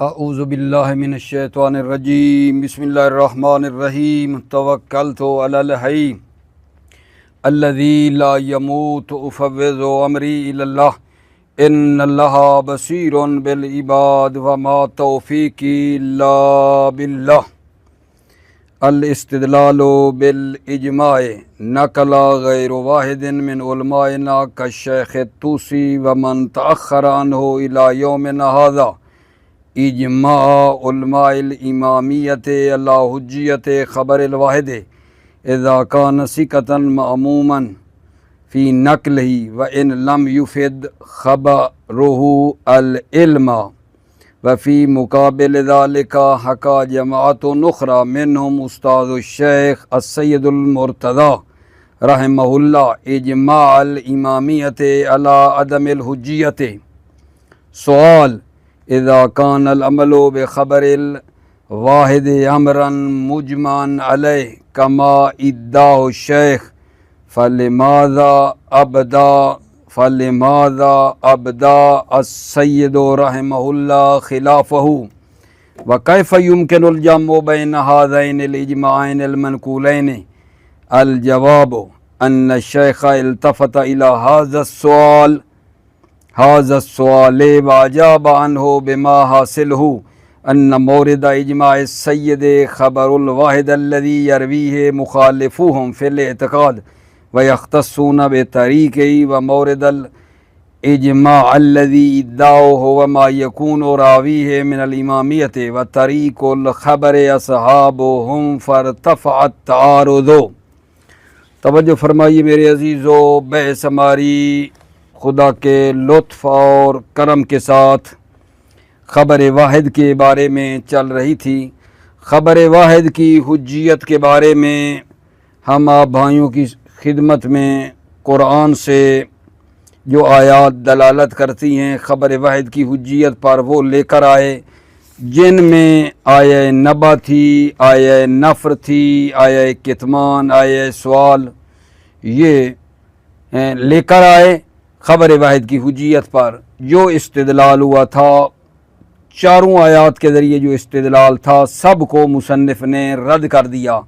اعوذ باللہ من الشیطان الرجیم بسم اللہ الرحمن الرحیم توکلت علی الحی الذی لا یموت افوض امری الی اللہ ان اللہ بصیر بالعباد وما توفیقی الا باللہ الاستدلال بالاجماع نقل غیر واحد من علمائنا کالشیخ الطوسی ومن تأخر عنہ الی یومنا ھذا اجماع علماء الامامیت علی حجیت خبر الواحد اذا کان ثقۃ معموما فی نقلہ وان لم یفد خبرہ العلم وفی مقابل ذلك حکا جماعت اخری منہم استاذ الشیخ السید المرتضی رحمہ اللہ اجماع الامامیت علی عدم الحجیت۔ سوال: اذا كان العمل بخبر الواحد امرا مجمعا علیہ کما ادعا الشیخ فلماذا ابدا السید رحمہ اللہ خلافہ وکیف يمكن الجمع بین هذین الاجماعین المنقولین؟ الجواب ان الشیخ التفت الى هذا السؤال واجاب عنه بما حاصله ان مورد اجماع السید خبر الواحد الذي يرويه مخالفوهم في الاعتقاد ويختصون بطريقه ومورد الاجماع الذي ادعوه وما يكون راويه من الامامية وطريق الخبر اصحابهم فارتفع التعارض۔ توجہ فرمائیے میرے عزیزو، بحث ہماری خدا کے لطف اور کرم کے ساتھ خبر واحد کے بارے میں چل رہی تھی۔ خبر واحد کی حجیت کے بارے میں ہم آپ بھائیوں کی خدمت میں قرآن سے جو آیات دلالت کرتی ہیں خبر واحد کی حجیت پر وہ لے کر آئے، جن میں آیہ نبا تھی، آیہ نفر تھی، آیہ کتمان، آیہ سوال، یہ لے کر آئے خبر واحد کی حجیت پر۔ جو استدلال ہوا تھا، چاروں آیات کے ذریعے جو استدلال تھا، سب کو مصنف نے رد کر دیا۔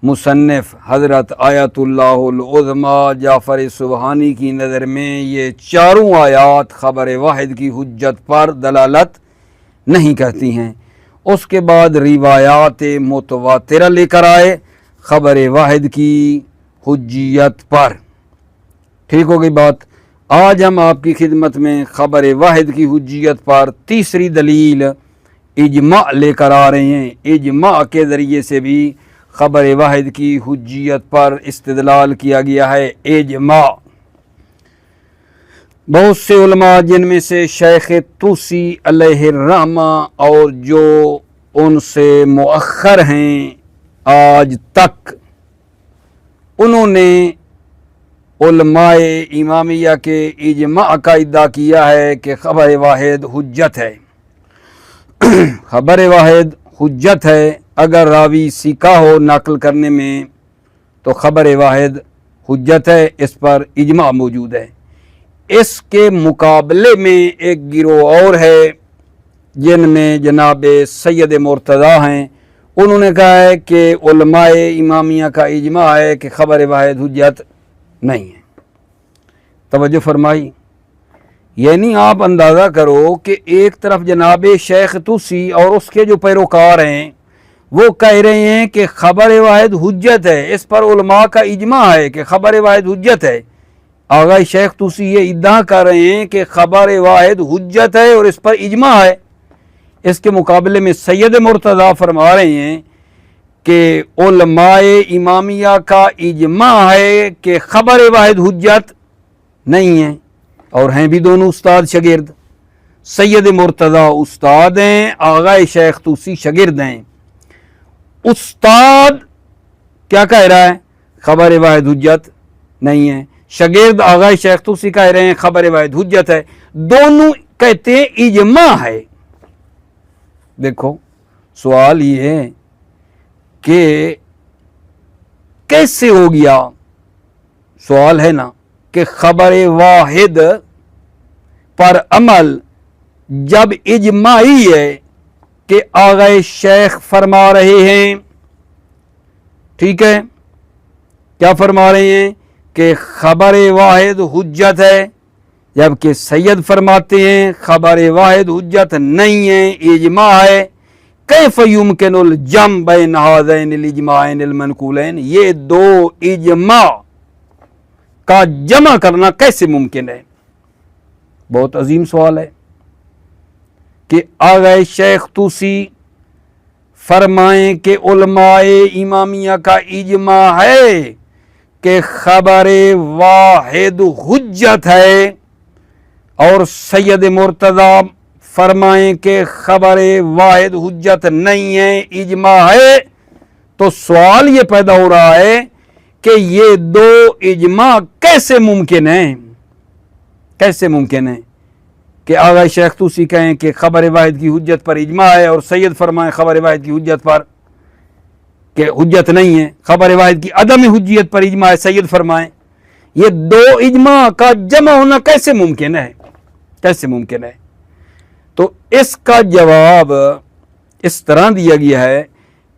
مصنف حضرت آیت اللہ العظمی جعفر سبحانی کی نظر میں یہ چاروں آیات خبر واحد کی حجت پر دلالت نہیں کرتی ہیں۔ اس کے بعد روایات متواترہ لے کر آئے خبر واحد کی حجیت پر۔ ٹھیک ہو گئی بات؟ آج ہم آپ کی خدمت میں خبر واحد کی حجیت پر تیسری دلیل اجماع لے کر آ رہے ہیں۔ اجماع کے ذریعے سے بھی خبر واحد کی حجیت پر استدلال کیا گیا ہے۔ اجماع بہت سے علماء، جن میں سے شیخ طوسی علیہ الرحمہ اور جو ان سے مؤخر ہیں آج تک، انہوں نے علماء امامیہ کے اجماع کا ادعا کیا ہے کہ خبر واحد حجت ہے۔ خبر واحد حجت ہے، اگر راوی سیکھا ہو نقل کرنے میں تو خبر واحد حجت ہے، اس پر اجماع موجود ہے۔ اس کے مقابلے میں ایک گروہ اور ہے جن میں جناب سید مرتضی ہیں، انہوں نے کہا ہے کہ علماء امامیہ کا اجماع ہے کہ خبر واحد حجت نہیں ہے۔ توجہ فرمائی، یعنی آپ اندازہ کرو کہ ایک طرف جناب شیخ طوسی اور اس کے جو پیروکار ہیں وہ کہہ رہے ہیں کہ خبر واحد حجت ہے، اس پر علماء کا اجماع ہے کہ خبر واحد حجت ہے۔ آغا شیخ طوسی یہ ادعا کر رہے ہیں کہ خبر واحد حجت ہے اور اس پر اجماع ہے۔ اس کے مقابلے میں سید مرتضی فرما رہے ہیں کہ علماء امامیہ کا اجماع ہے کہ خبر واحد حجت نہیں ہے، اور ہیں بھی دونوں استاد شاگرد۔ سید مرتضی استاد ہیں، آغا شیخ طوسی شاگرد ہیں۔ استاد کیا کہہ رہا ہے؟ خبر واحد حجت نہیں ہے۔ شاگرد آغا شیخ طوسی کہہ رہے ہیں خبر واحد حجت ہے، دونوں کہتے ہیں اجماع ہے۔ دیکھو سوال یہ ہے کہ کیسے ہو گیا؟ سوال ہے نا کہ خبر واحد پر عمل جب اجماعی ہے کہ آغا شیخ فرما رہے ہیں، ٹھیک ہے، کیا فرما رہے ہیں کہ خبر واحد حجت ہے، جبکہ سید فرماتے ہیں خبر واحد حجت نہیں ہے، اجماع ہے۔ کیف یمکن الجمع بین ہذین الاجماعین المنقولین، یہ دو اجماع کا جمع کرنا کیسے ممکن ہے؟ بہت عظیم سوال ہے کہ آغا شیخ طوسی فرمائیں کہ علماء امامیہ کا اجماع ہے کہ خبر واحد حجت ہے، اور سید مرتضی فرمائیں کہ خبر واحد حجت نہیں ہے، اجماع ہے، تو سوال یہ پیدا ہو رہا ہے کہ یہ دو اجماع کیسے ممکن ہیں؟ کیسے ممکن ہے کہ آغا شیخ طوسی کہیں کہ خبر واحد کی حجت پر اجماع ہے، اور سید فرمائیں خبر واحد کی حجت پر کہ حجت نہیں ہے، خبر واحد کی عدم حجیت پر اجماع ہے، سید فرمائیں؟ یہ دو اجماع کا جمع ہونا کیسے ممکن ہے؟ کیسے ممکن ہے؟ تو اس کا جواب اس طرح دیا گیا ہے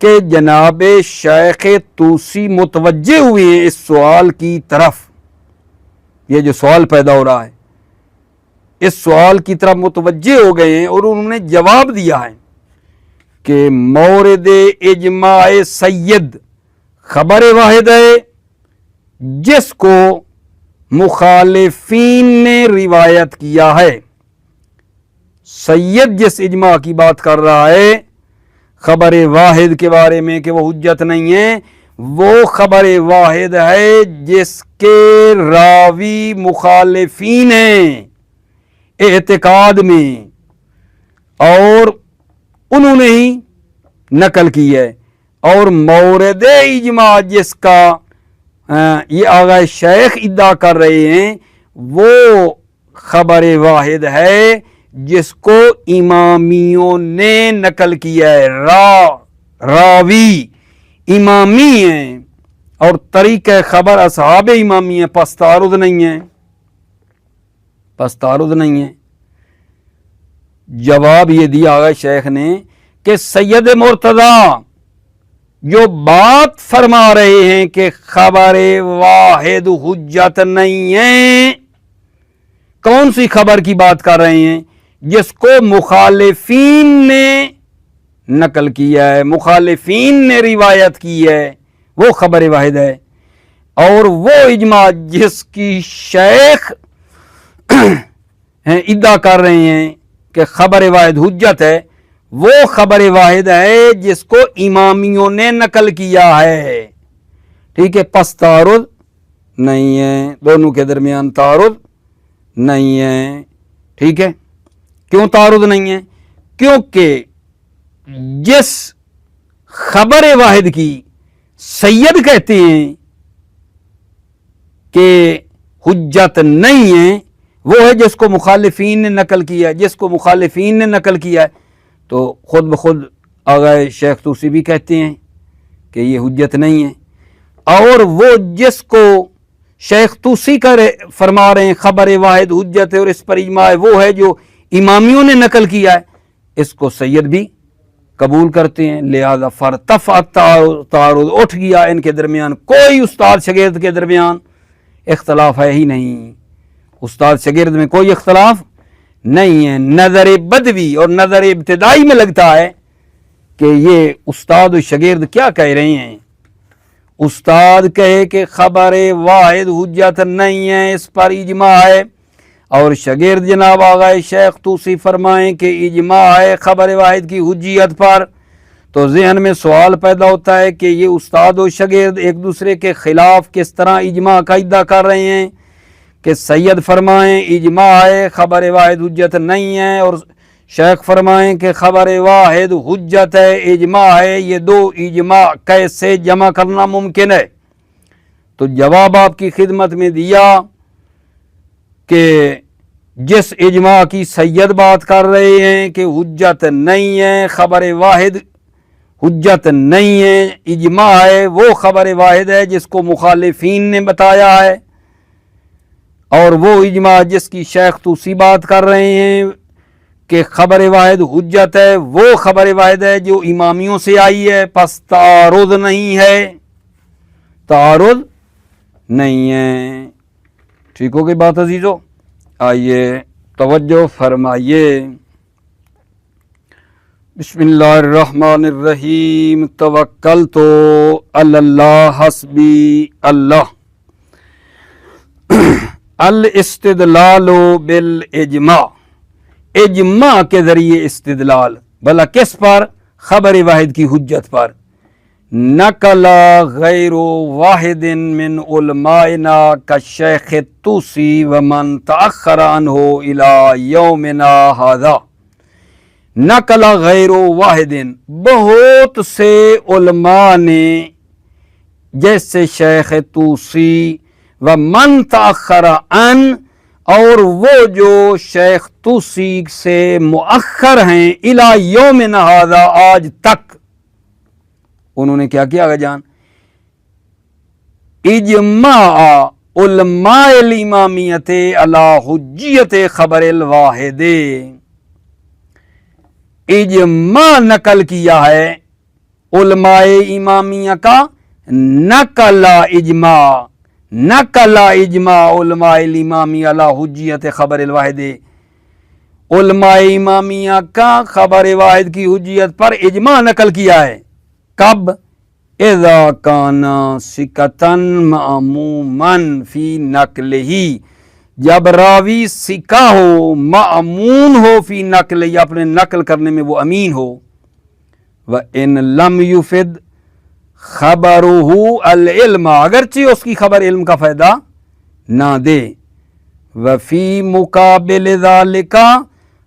کہ جناب شیخ طوسی متوجہ ہوئے ہیں اس سوال کی طرف، یہ جو سوال پیدا ہو رہا ہے اس سوال کی طرف متوجہ ہو گئے ہیں، اور انہوں نے جواب دیا ہے کہ مورد اجماع سید خبر واحد ہے جس کو مخالفین نے روایت کیا ہے۔ سید جس اجماع کی بات کر رہا ہے خبر واحد کے بارے میں کہ وہ حجت نہیں ہے، وہ خبر واحد ہے جس کے راوی مخالفین ہیں اعتقاد میں، اور انہوں نے ہی نقل کی ہے، اور مورد اجماع جس کا یہ آغا شیخ ادعا کر رہے ہیں وہ خبر واحد ہے جس کو امامیوں نے نقل کیا ہے، راوی امامی ہیں، اور طریقہ خبر اصحاب امامی ہیں، پس تعارض نہیں ہے، پس تعارض نہیں ہے۔ جواب یہ دیا آغا شیخ نے کہ سید مرتضی جو بات فرما رہے ہیں کہ خبر واحد حجت نہیں ہے، کون سی خبر کی بات کر رہے ہیں؟ جس کو مخالفین نے نقل کیا ہے، مخالفین نے روایت کی ہے، وہ خبر واحد ہے، اور وہ اجماع جس کی شیخ ادعا کر رہے ہیں کہ خبر واحد حجت ہے، وہ خبر واحد ہے جس کو امامیوں نے نقل کیا ہے، ٹھیک ہے، پس تعارض نہیں ہے، دونوں کے درمیان تعارض نہیں ہے، ٹھیک ہے۔ کیوں تعارض نہیں ہے؟ کیونکہ جس خبر واحد کی سید کہتے ہیں کہ حجت نہیں ہے، وہ ہے جس کو مخالفین نے نقل کیا ہے، جس کو مخالفین نے نقل کیا ہے، تو خود بخود آغا شیخ طوسی بھی کہتے ہیں کہ یہ حجت نہیں ہے، اور وہ جس کو شیخ طوسی کا فرما رہے ہیں خبر واحد حجت ہے اور اس پر اجماع ہے، وہ ہے جو امامیوں نے نقل کیا ہے، اس کو سید بھی قبول کرتے ہیں، لہذا فرتفع تعارض اٹھ گیا ان کے درمیان، کوئی استاد شاگرد کے درمیان اختلاف ہے ہی نہیں، استاد شاگرد میں کوئی اختلاف نہیں ہے۔ نظر بدوی اور نظر ابتدائی میں لگتا ہے کہ یہ استاد و شاگرد کیا کہہ رہے ہیں، استاد کہے کہ خبر واحد حجت نہیں ہے، اس پر اجماع ہے، اور شاگرد جناب آغا شیخ طوسی فرمائیں کہ اجماع ہے خبر واحد کی حجیت پر، تو ذہن میں سوال پیدا ہوتا ہے کہ یہ استاد و شاگرد ایک دوسرے کے خلاف کس طرح اجماع کا ادعا کر رہے ہیں کہ سید فرمائیں اجماع ہے خبر واحد حجت نہیں ہے، اور شیخ فرمائیں کہ خبر واحد حجت ہے اجماع ہے، یہ دو اجماع کیسے جمع کرنا ممکن ہے؟ تو جواب آپ کی خدمت میں دیا کہ جس اجماع کی سید بات کر رہے ہیں کہ حجت نہیں ہے، خبر واحد حجت نہیں ہے، اجماع ہے، وہ خبر واحد ہے جس کو مخالفین نے بتایا ہے، اور وہ اجماع جس کی شیخ طوسی بات کر رہے ہیں کہ خبر واحد حجت ہے، وہ خبر واحد ہے جو امامیوں سے آئی ہے، پس تعارض نہیں ہے، تعارض نہیں ہے۔ ٹھیک ہو گئی بات عزیزو؟ آئیے توجہ فرمائیے۔ بسم اللہ الرحمن الرحیم، توکلت علی اللہ حسبی اللہ۔ الاستدلال بالاجماع، اجماع کے ذریعے استدلال، بھلا کس پر؟ خبر واحد کی حجت پر۔ نقل غیر واحد من علمائنا کالشیخ الطوسی ومن تأخر عنہ الی یومنا ھذا۔ نقل غیر واحد، بہت سے علماء نے جیسے شیخ طوسی ومن تأخر عن، اور وہ جو شیخ طوسی سے مؤخر ہیں، الی یومنا ھذا، آج تک، انہوں نے کیا کیا آگا جان؟ اجماع علماء الامامیت علی حجیت خبر الواحد، اجماع نقل کیا ہے علماء امامیہ کا، نقل اجماع، نقل اجماع علماء الامامیہ علی حجیت خبر الواحد، علماء امامیہ کا خبر واحد کی حجیت پر اجماع نقل کیا ہے۔ کب؟ اذا کان ثقۃ معموما فی نقلہ، جب راوی ثقہ ہو، معمون ہو، فی نقلہ، اپنے نقل کرنے میں وہ امین ہو۔ وَإِن لَمْ يُفِدْ خَبَرُهُ الْعِلْمَ، اگرچہ اس کی خبر علم کا فائدہ نہ دے۔ وَفِي مُقَابِلِ ذَلِكَ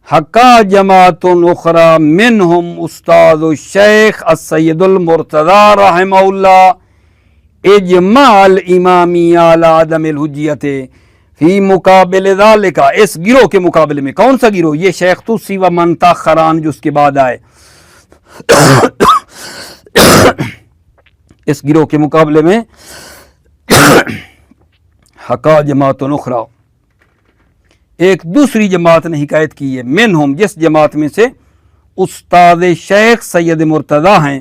حکا جماعت اخری منہم استاد الشیخ السید المرتضی رحمہ اللہ اجماع الامامیہ علی عدم الحجیت فی مقابل ذالک، اس گروہ کے مقابلے میں۔ کون سا گروہ؟ یہ شیخ طوسی و من تأخر عنہ جو اس کے بعد آئے، اس گروہ کے مقابلے میں حکا جماعت اخری، ایک دوسری جماعت نے حکایت کی ہے، منہم، جس جماعت میں سے استاد شیخ سید مرتضی ہیں،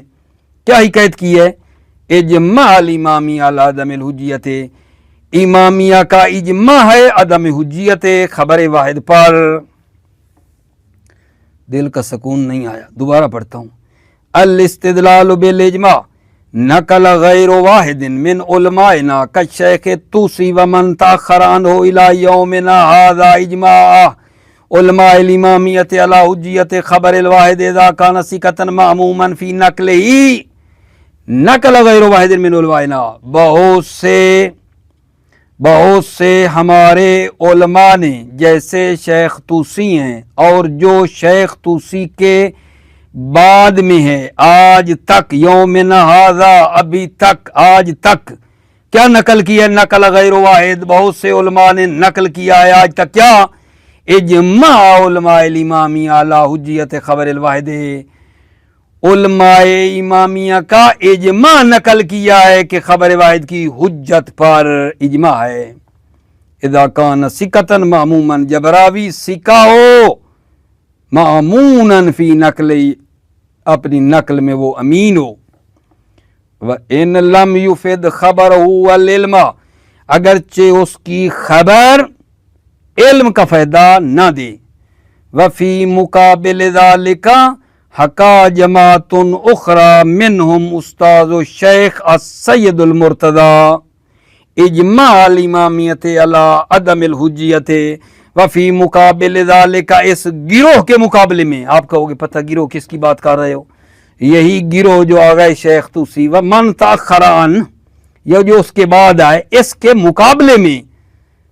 کیا حکایت کی ہے؟ اجماع الامامی علی عدم الحجیت، امامیہ کا اجماع ہے عدم حجیت خبر واحد پر۔ دل کا سکون نہیں آیا، دوبارہ پڑھتا ہوں۔ الاستدلال بالاجماع نقل غیر واحد من علمائنا کالشیخ الطوسی ومن تأخر عنہ الی یومنا ھذا اجماع علماء الامامیت علی حجیت خبر الواحد اذا کان ثقۃ معموما فی نقلہ، نقل غیر واحد من علمائنا، بہت سے ہمارے علماء نے، جیسے شیخ طوسی ہیں اور جو شیخ طوسی کے بعد میں ہے، آج تک، یومنا ھذا، ابھی تک، آج تک، کیا نقل کیا؟ نقل غیر واحد، بہت سے علماء نے نقل کیا ہے آج تک، کیا؟ اجماع علماء الامامیہ علی حجیت خبر الواحد، علماء امامیہ کا اجماع نقل کیا ہے کہ خبر واحد کی حجت پر اجماع ہے۔ اذا کان ثقۃ معموما، جب راوی ثقہ ہو، معمونا فی نقل، اپنی نقل میں وہ امین ہو۔ وَإِن لَمْ يُفِدْ خَبَرُهُ الْعِلْمَ، اگرچہ اس کی خبر علم کا فائدہ نہ دے۔ وَفِي مُقَابِلِ ذَلِكَ حکا جماعت اخری منہم استاد الشیخ السید المرتضی اجماع الامامیت علی عدم الحجیت وفی مقابل ذالک، اس گروہ کے مقابلے میں۔ آپ کہو گے پتہ گروہ کس کی بات کر رہے ہو؟ یہی گروہ جو آ گئے شیخ طوسی و من تأخر عنہ، یہ جو اس کے بعد آئے، اس کے مقابلے میں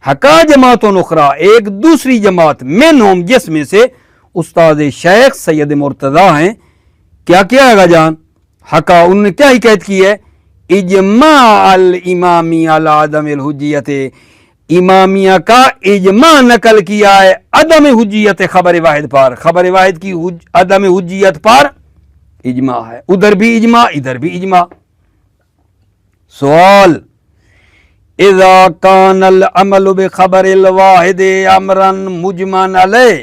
حکا جماعت اخری، ایک دوسری جماعت، منہم، جس میں سے استاد شیخ سید مرتضی ہیں، کیا کیا ہے گا جان؟ حکا، انہوں نے کیا حکایت کی ہے؟ اجماع الامامی علی عدم الحجیت، امامیہ کا اجماع نقل کیا ہے عدم حجیت خبر واحد پر، خبر واحد کی عدم حجیت پر اجماع ہے۔ ادھر بھی اجماع، ادھر بھی اجماع۔ سوال، اذا کان العمل بخبر الواحد امرا مجمعا علیہ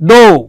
2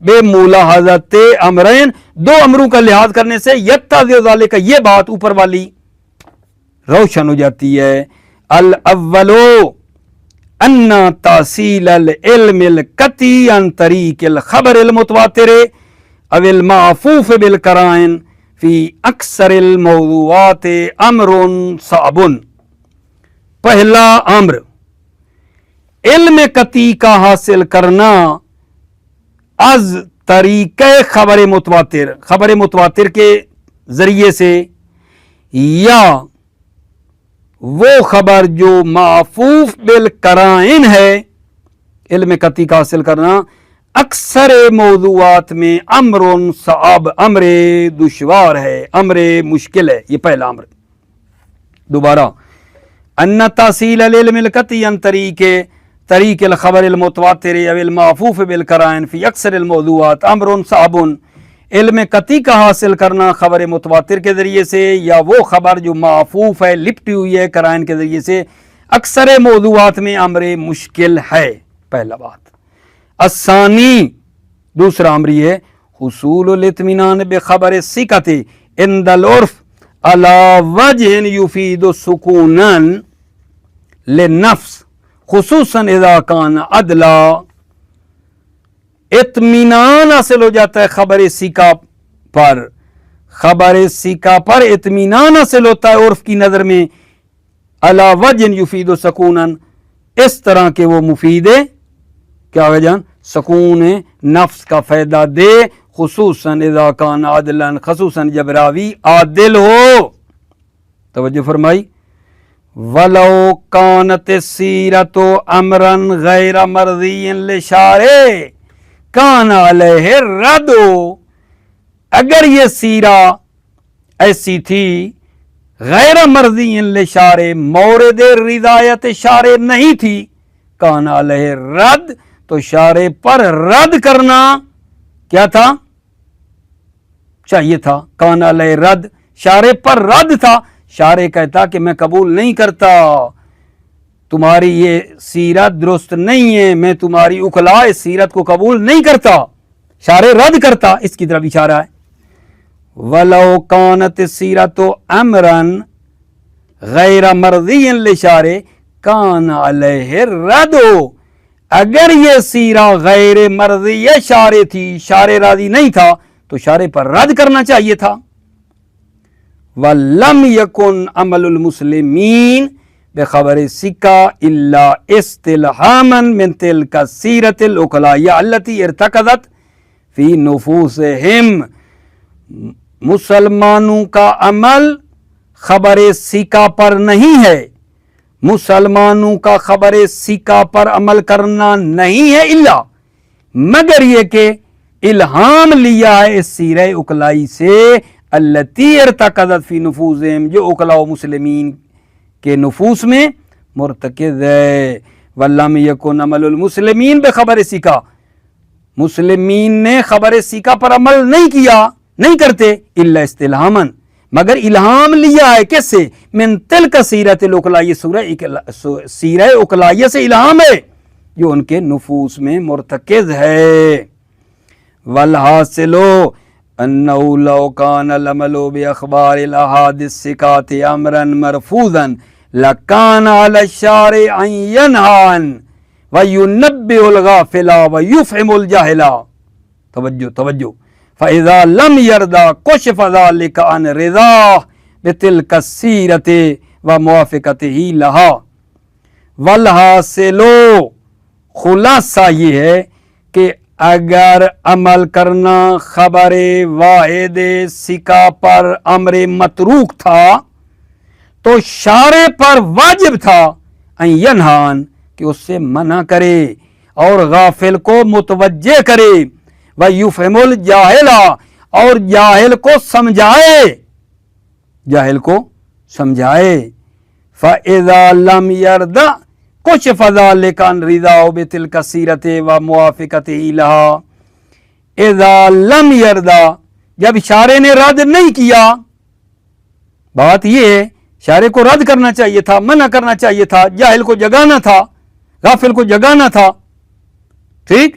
بے ملاحظت امرین، دو امروں کا لحاظ کرنے سے یتضح ذالک، یہ بات اوپر والی روشن ہو جاتی ہے۔ الاولو ان تحصیل العلم القطعی عن طریق الخبر المتواتر او المعفوف بالقرائن فی اکثر الموضوعات امر صعب۔ پہلا امر علم قطعی کا حاصل کرنا از طریق خبر متواتر، خبر متواتر کے ذریعے سے، یا وہ خبر جو معفوف بالقرائن ہے، علم قطعی کا حاصل کرنا اکثر موضوعات میں امر صعب، امر دشوار ہے، امر مشکل ہے۔ یہ پہلا امر۔ دوبارہ، ان تحصیل العلم القطعی عن طریق الخبر المتواتر او المعفوف بالقرائن فی اکثر الموضوعات امر صعب، علم قطعی کا حاصل کرنا خبر متواتر کے ذریعے سے یا وہ خبر جو معفوف ہے، لپٹی ہوئی ہے قرائن کے ذریعے سے، اکثر موضوعات میں امر مشکل ہے۔ پہلا بات۔ الثانی، دوسرا امر یہ ہے، حصول الاطمینان بخبر الثقۃ عند العرف علی وجہ یفید سکونا للنفس خصوصاً اذا کان عدلا، اطمینان حاصل ہو جاتا ہے خبر ثقہ پر، خبر ثقہ پر اطمینان حاصل ہوتا ہے عرف کی نظر میں، علی وجہ یفید سکونا، اس طرح کہ وہ مفید ہے، کیا ہے جان، سکون نفس کا فائدہ دے، خصوصاً اذا کان عادلا، خصوصاً جب راوی عادل ہو۔ توجہ فرمائی۔ ولو کانت السیرۃ امرا غیر مرضی للشارع کان علیہ الرد، اگر یہ سیرہ ایسی تھی غیر مرضی للشارع، مورد رضایت شارع نہیں تھی، کان علیہ الرد، تو شارع پر رد کرنا کیا تھا، چاہیے تھا۔ کان علیہ رد، شارع پر رد تھا، شارع کہتا کہ میں قبول نہیں کرتا، تمہاری یہ سیرت درست نہیں ہے، میں تمہاری اکلا اس سیرت کو قبول نہیں کرتا، شارع رد کرتا، اس کی طرف اشارہ ہے۔ وَلَوْ كَانَتِ السِّيرَةُ أَمْرًا غَيْرَ مَرْضِيٍّ لِلشَّارِعِ كَانَ عَلَيْهِ الرَّدُ، اگر یہ سیرہ غیر مرضی شارع تھی، شارع راضی نہیں تھا، تو شارع پر رد کرنا چاہیے تھا۔ وَلَمْ يَكُنْ عَمَلُ الْمُسْلِمِينَ بِخَبَرِ الثِّقَةِ إِلَّا اسْتِلْهَامًا مِنْ تِلْكَ السِّيرَةِ الْعُقَلَاءِ الَّتِي ارْتَكَزَتْ فِي نُفُوسِهِمْ، مسلمانوں کا عمل خبر ثقہ پر نہیں ہے، مسلمانوں کا خبر ثقہ پر عمل کرنا نہیں ہے، الا مگر یہ کہ الہام لیا ہے اس سیرہ اکلائی سے، التی ارتکزت فی نفوسہم، جو اکلاء مسلمین کے نفوس میں مرتکز ہے۔ ولم یکن عمل المسلمین بخبر ثقہ، مسلمین نے خبر ثقہ پر عمل نہیں کیا، نہیں کرتے، الا استلہامن، مگر الہام لیا ہے کس سے، من تلک سیرت الاکلائیہ، سیرہ اکلائیہ سے الہام ہے جو ان کے نفوس میں مرتکز ہے۔ والحاصل انه لو كان العمل باخبار الاحاد الثقات امرا مرفوضا لكان على الشارع ان ينهى عنه وينبه الغافل ويفهم الجاهل۔ توجہ فاذا لم يرضى كشف ذلك عن رضاه بتلك السيرة وموافقته لها۔ والحاصل، خلاصہ یہ ہے کہ اگر عمل کرنا خبر واحد ثقہ پر امر متروک تھا تو شارع پر واجب تھا ان ینہان، کہ اس سے منع کرے اور غافل کو متوجہ کرے، ویفہم الجاہل، اور جاہل کو سمجھائے، جاہل کو سمجھائے۔ فَإِذَا لَمْ يَرْضَ کشف ذلك عن رضاه بتلك السیرة وموافقته لها۔ اذا لم يرضى، جب شارع نے رد نہیں کیا، بات یہ ہے شارع کو رد کرنا چاہیے تھا، منع کرنا چاہیے تھا، جاہل کو جگانا تھا، غافل کو جگانا تھا، ٹھیک،